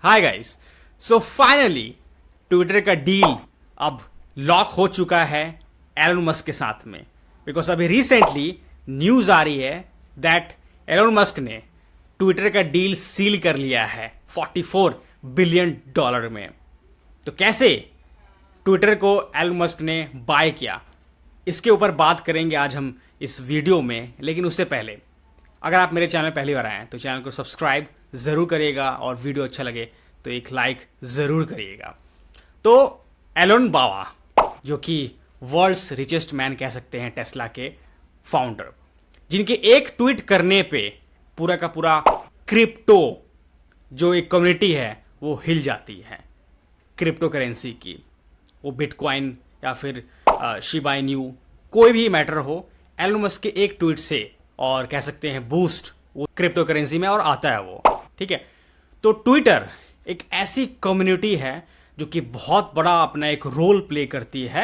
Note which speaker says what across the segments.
Speaker 1: Hi guys. So finally Twitter का deal अब lock हो चुका है एलन मस्क के साथ में। बिकॉज अभी रिसेंटली न्यूज आ रही है दैट एलन मस्क ने ट्विटर का डील सील कर लिया है 44 बिलियन डॉलर में। तो कैसे ट्विटर को एलन मस्क ने बाय किया, इसके ऊपर बात करेंगे आज हम इस वीडियो में। लेकिन उससे पहले अगर आप मेरे चैनल पहली बार आए हैं तो चैनल को सब्सक्राइब ज़रूर करिएगा और वीडियो अच्छा लगे तो एक लाइक ज़रूर करिएगा। तो एलन बाबा, जो कि वर्ल्ड्स रिचेस्ट मैन कह सकते हैं, टेस्ला के फाउंडर, जिनके एक ट्वीट करने पे पूरा का पूरा क्रिप्टो जो एक कम्युनिटी है वो हिल जाती है। क्रिप्टो करेंसी की, वो बिटकॉइन या फिर शिबा इनू, कोई भी मैटर हो, एलन मस्क के एक ट्वीट से और कह सकते हैं बूस्ट वो क्रिप्टो करेंसी में और आता है वो। ठीक है, तो ट्विटर एक ऐसी कम्युनिटी है जो कि बहुत बड़ा अपना एक रोल प्ले करती है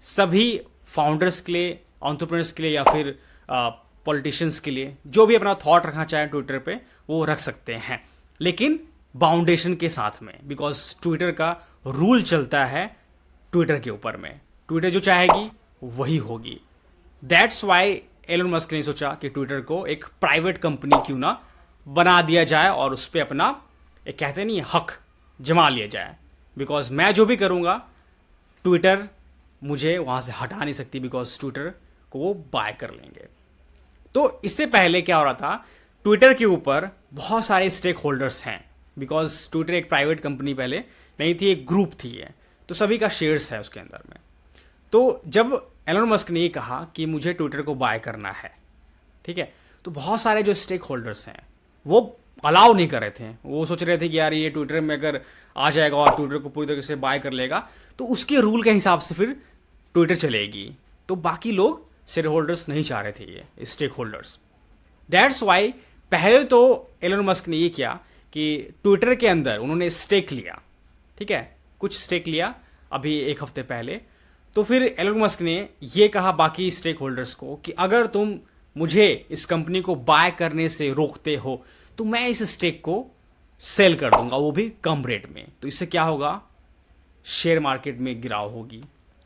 Speaker 1: सभी फाउंडर्स के लिए, एंटरप्रेन्योर्स के लिए या फिर पॉलिटिशियंस के लिए। जो भी अपना थॉट रखना चाहे ट्विटर पे वो रख सकते हैं, लेकिन बाउंडेशन के साथ में। बिकॉज ट्विटर का रूल चलता है ट्विटर के ऊपर में, ट्विटर जो चाहेगी वही होगी। दैट्स वाई एलन मस्क ने सोचा कि ट्विटर को एक प्राइवेट कंपनी क्यों ना बना दिया जाए और उस पर अपना एक कहते नहीं हक जमा लिया जाए। बिकॉज मैं जो भी करूंगा ट्विटर मुझे वहां से हटा नहीं सकती, बिकॉज ट्विटर को वो बाय कर लेंगे। तो इससे पहले क्या हो रहा था, ट्विटर के ऊपर बहुत सारे स्टेक होल्डर्स हैं। बिकॉज ट्विटर एक प्राइवेट कंपनी पहले नहीं थी, एक ग्रुप थी है, तो सभी का शेयर्स है उसके अंदर में। तो जब एलन मस्क ने ये कहा कि मुझे ट्विटर को बाय करना है, ठीक है, तो बहुत सारे जो स्टेक होल्डर्स हैं वो अलाउ नहीं कर रहे थे। वो सोच रहे थे कि यार ये ट्विटर में अगर आ जाएगा और ट्विटर को पूरी तरीके से बाय कर लेगा तो उसके रूल के हिसाब से फिर ट्विटर चलेगी। तो बाकी लोग शेयर होल्डर्स नहीं चाह रहे थे, ये स्टेक होल्डर्स। दैट्स वाई पहले तो एलन मस्क ने ये किया कि ट्विटर के अंदर उन्होंने स्टेक लिया, ठीक है, कुछ स्टेक लिया अभी एक हफ्ते पहले। तो फिर एलन मस्क ने ये कहा बाकी स्टेक होल्डर्स को कि अगर तुम मुझे इस कंपनी को बाय करने से रोकते हो तो मैं इस स्टेक को सेल कर दूंगा, वो भी कम रेट में। तो इससे क्या होगा, शेयर मार्केट में गिराव होगी,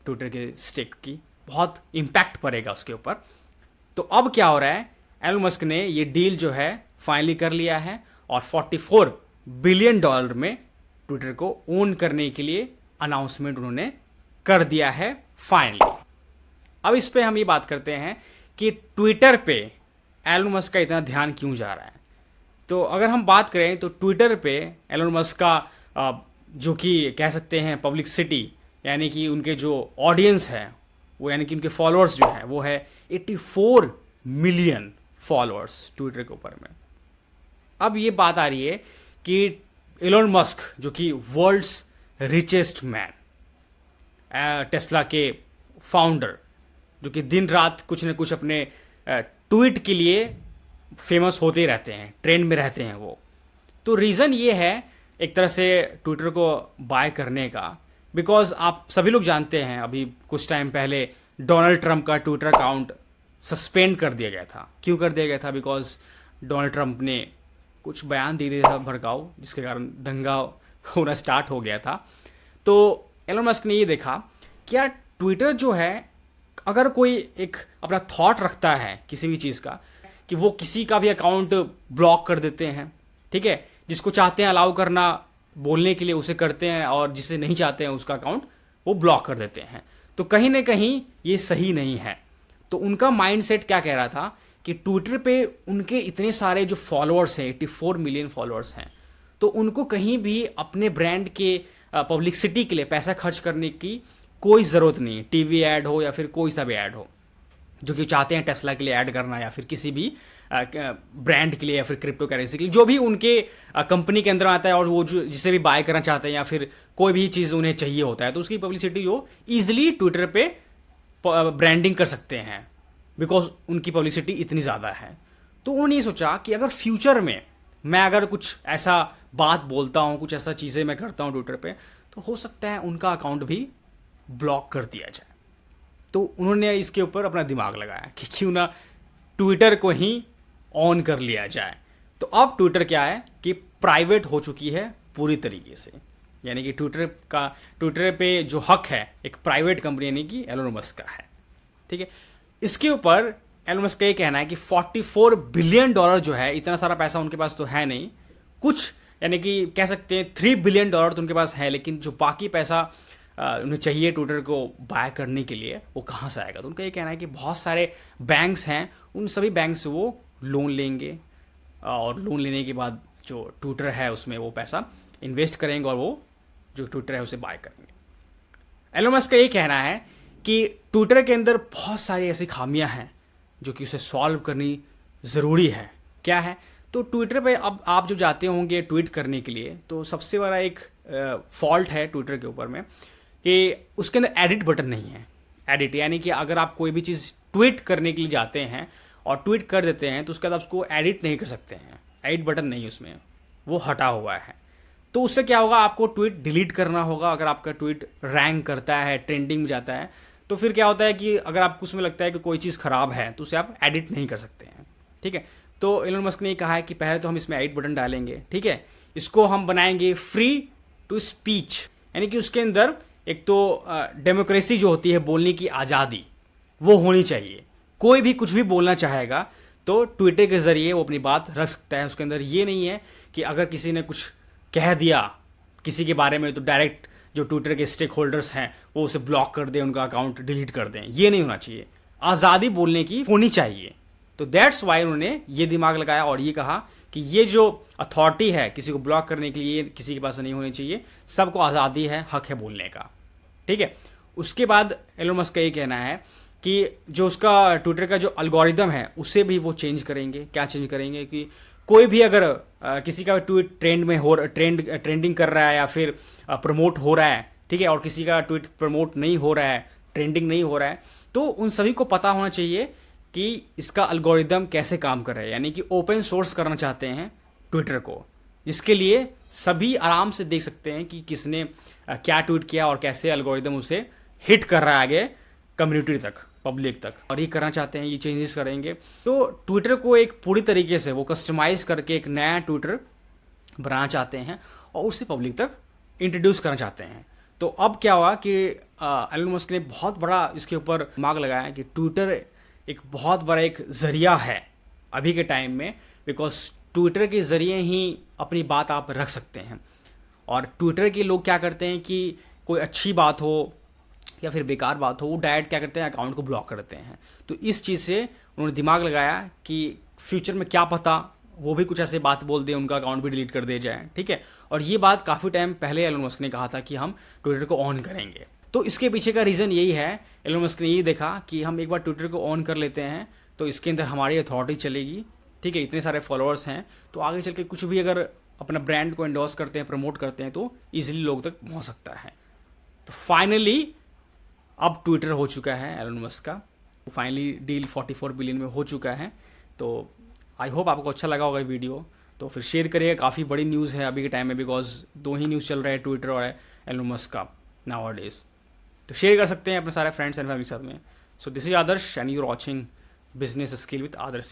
Speaker 1: ट्विटर के स्टेक की बहुत इंपैक्ट पड़ेगा उसके ऊपर। तो अब क्या हो रहा है, एलन मस्क ने ये डील जो है फाइनली कर लिया है और 44 बिलियन डॉलर में ट्विटर को ओन करने के लिए अनाउंसमेंट उन्होंने कर दिया है फाइनली। अब इस पे हम ये बात करते हैं कि ट्विटर पे एलन मस्क का इतना ध्यान क्यों जा रहा है। तो अगर हम बात करें तो ट्विटर पे एलन मस्क का जो कि कह सकते हैं पब्लिसिटी, यानी कि उनके जो ऑडियंस है वो, यानी कि उनके फॉलोअर्स जो है वो है 84 मिलियन फॉलोअर्स ट्विटर के ऊपर में। अब ये बात आ रही है कि एलन मस्क जो कि वर्ल्ड्स रिचेस्ट मैन, टेस्ला के फाउंडर, जो कि दिन रात कुछ न कुछ अपने ट्वीट के लिए फेमस होते रहते हैं, ट्रेंड में रहते हैं वो। तो रीज़न ये है एक तरह से ट्विटर को बाय करने का, बिकॉज आप सभी लोग जानते हैं अभी कुछ टाइम पहले डोनाल्ड ट्रंप का ट्विटर अकाउंट सस्पेंड कर दिया गया था। क्यों कर दिया गया था, बिकॉज डोनाल्ड ट्रंप ने कुछ बयान दे दिया था भड़काऊ, जिसके कारण दंगा होना स्टार्ट हो गया था। तो एलन मस्क ने ये देखा कि यार ट्विटर जो है, अगर कोई एक अपना थॉट रखता है किसी भी चीज़ का, कि वो किसी का भी अकाउंट ब्लॉक कर देते हैं, ठीक है, जिसको चाहते हैं अलाउ करना बोलने के लिए उसे करते हैं और जिसे नहीं चाहते हैं उसका अकाउंट वो ब्लॉक कर देते हैं। तो कहीं ना कहीं ये सही नहीं है। तो उनका माइंडसेट क्या कह रहा था कि ट्विटर पे उनके इतने सारे जो फॉलोअर्स हैं, 84 मिलियन फॉलोअर्स हैं, तो उनको कहीं भी अपने ब्रांड के पब्लिसिटी के लिए पैसा खर्च करने की कोई ज़रूरत नहीं है। टीवी ऐड हो या फिर कोई सा भी ऐड हो, जो कि चाहते हैं टेस्ला के लिए ऐड करना या फिर किसी भी ब्रांड के लिए या फिर क्रिप्टो करेंसी के लिए, जो भी उनके कंपनी के अंदर आता है और वो जो जिसे भी बाय करना चाहते हैं या फिर कोई भी चीज़ उन्हें चाहिए होता है, तो उसकी पब्लिसिटी वो ईजिली ट्विटर पे ब्रांडिंग कर सकते हैं, बिकॉज उनकी पब्लिसिटी इतनी ज़्यादा है। तो उन्होंने ये सोचा कि अगर फ्यूचर में मैं अगर कुछ ऐसा बात बोलता हूँ, कुछ ऐसा चीज़ें मैं करता हूँ ट्विटर पे, तो हो सकता है उनका अकाउंट भी ब्लॉक कर दिया जाए। तो उन्होंने इसके ऊपर अपना दिमाग लगाया कि क्यों ना ट्विटर को ही ऑन कर लिया जाए। तो अब ट्विटर क्या है कि प्राइवेट हो चुकी है पूरी तरीके से, यानी कि ट्विटर पे जो हक है एक प्राइवेट कंपनी यानी कि एलोन मस्क का है। ठीक है, इसके ऊपर एलोन मस्क का ये कहना है कि $44 बिलियन जो है, इतना सारा पैसा उनके पास तो है नहीं, कुछ यानी कि कह सकते हैं $3 बिलियन तो उनके पास है, लेकिन जो बाकी पैसा उन्हें चाहिए ट्विटर को बाय करने के लिए वो कहाँ से आएगा। तो उनका ये कहना है कि बहुत सारे बैंक्स हैं, उन सभी बैंक से वो लोन लेंगे और लोन लेने के बाद जो ट्विटर है उसमें वो पैसा इन्वेस्ट करेंगे और वो जो ट्विटर है उसे बाय करेंगे। एलोन मस्क का ये कहना है कि ट्विटर के अंदर बहुत सारी ऐसी खामियां हैं जो कि उसे सॉल्व करनी ज़रूरी है। क्या है? तो ट्विटर पे अब आप जब जाते होंगे ट्वीट करने के लिए, तो सबसे बड़ा एक फॉल्ट है ट्विटर के ऊपर में कि उसके अंदर एडिट बटन नहीं है। एडिट यानी कि अगर आप कोई भी चीज़ ट्वीट करने के लिए जाते हैं और ट्वीट कर देते हैं तो उसके बाद आप उसको एडिट नहीं कर सकते हैं, एडिट बटन नहीं उसमें, वो हटा हुआ है। तो उससे क्या होगा, आपको ट्वीट डिलीट करना होगा। अगर आपका ट्वीट रैंक करता है, ट्रेंडिंग में जाता है, तो फिर क्या होता है कि अगर आपको उसमें लगता है कि कोई चीज़ ख़राब है तो उसे आप एडिट नहीं कर सकते हैं। ठीक है, तो एलोन मस्क ने कहा है कि पहले तो हम इसमें एडिट बटन डालेंगे, ठीक है, इसको हम बनाएंगे फ्री टू स्पीच, यानी कि उसके अंदर एक तो डेमोक्रेसी जो होती है, बोलने की आज़ादी, वो होनी चाहिए। कोई भी कुछ भी बोलना चाहेगा तो ट्विटर के ज़रिए वो अपनी बात रख सकता है। उसके अंदर ये नहीं है कि अगर किसी ने कुछ कह दिया किसी के बारे में तो डायरेक्ट जो ट्विटर के स्टेक होल्डर्स हैं वो उसे ब्लॉक कर दें, उनका अकाउंट डिलीट कर दें। ये नहीं होना चाहिए, आज़ादी बोलने की होनी चाहिए। तो दैट्स वाई उन्होंने ये दिमाग लगाया और ये कहा कि ये जो अथॉरिटी है किसी को ब्लॉक करने के लिए किसी के पास नहीं होनी चाहिए, सबको आज़ादी है, हक है बोलने का। ठीक है, उसके बाद एलोन मस्क का ये कहना है कि जो उसका ट्विटर का जो एल्गोरिदम है उसे भी वो चेंज करेंगे। क्या चेंज करेंगे कि कोई भी अगर किसी का ट्वीट ट्रेंडिंग कर रहा है या फिर प्रमोट हो रहा है, ठीक है, और किसी का ट्वीट प्रमोट नहीं हो रहा है, ट्रेंडिंग नहीं हो रहा है, तो उन सभी को पता होना चाहिए कि इसका एल्गोरिदम कैसे काम कर रहा है। यानी कि ओपन सोर्स करना चाहते हैं ट्विटर को, जिसके लिए सभी आराम से देख सकते हैं कि किसने क्या ट्वीट किया और कैसे एल्गोरिदम उसे हिट कर रहा है आगे कम्युनिटी तक, पब्लिक तक। और ये करना चाहते हैं, ये चेंजेस करेंगे। तो ट्विटर को एक पूरी तरीके से वो कस्टमाइज करके एक नया ट्विटर बनाना चाहते हैं और उसे पब्लिक तक इंट्रोड्यूस करना चाहते हैं। तो अब क्या हुआ कि एलोन मस्क ने बहुत बड़ा इसके ऊपर दिमाग लगाया कि ट्विटर एक बहुत बड़ा एक ज़रिया है अभी के टाइम में, बिकॉज ट्विटर के ज़रिए ही अपनी बात आप रख सकते हैं। और ट्विटर के लोग क्या करते हैं कि कोई अच्छी बात हो या फिर बेकार बात हो, वो डायरेक्ट क्या करते हैं, अकाउंट को ब्लॉक कर देते हैं। तो इस चीज़ से उन्होंने दिमाग लगाया कि फ्यूचर में क्या पता वो भी कुछ ऐसे बात बोल दें, उनका अकाउंट भी डिलीट कर दिया जाए। ठीक है, और ये बात काफ़ी टाइम पहले एलोन मस्क ने कहा था कि हम ट्विटर को ऑन करेंगे। तो इसके पीछे का रीज़न यही है, एलोन मस्क ने ये देखा कि हम एक बार ट्विटर को ऑन कर लेते हैं तो इसके अंदर हमारी अथॉरिटी चलेगी। ठीक है, इतने सारे फॉलोअर्स हैं तो आगे चल के कुछ भी अगर अपना ब्रांड को एंडोर्स करते हैं, प्रमोट करते हैं तो ईजिली लोग तक पहुँच सकता है। तो फाइनली अब ट्विटर हो चुका है एलोन मस्क का, फाइनली डील 44 बिलियन में हो चुका है। तो आई होप आपको अच्छा लगा होगा वीडियो, तो फिर शेयर करिएगा। काफ़ी बड़ी न्यूज़ है अभी के टाइम में, बिकॉज दो ही न्यूज़ चल रहा है, ट्विटर और एलोन मस्क का नाउ डेज। तो शेयर कर सकते हैं अपने सारे फ्रेंड्स एंड फैमिली के साथ में। So this is Adarsh and you are watching business skill with Adarsh.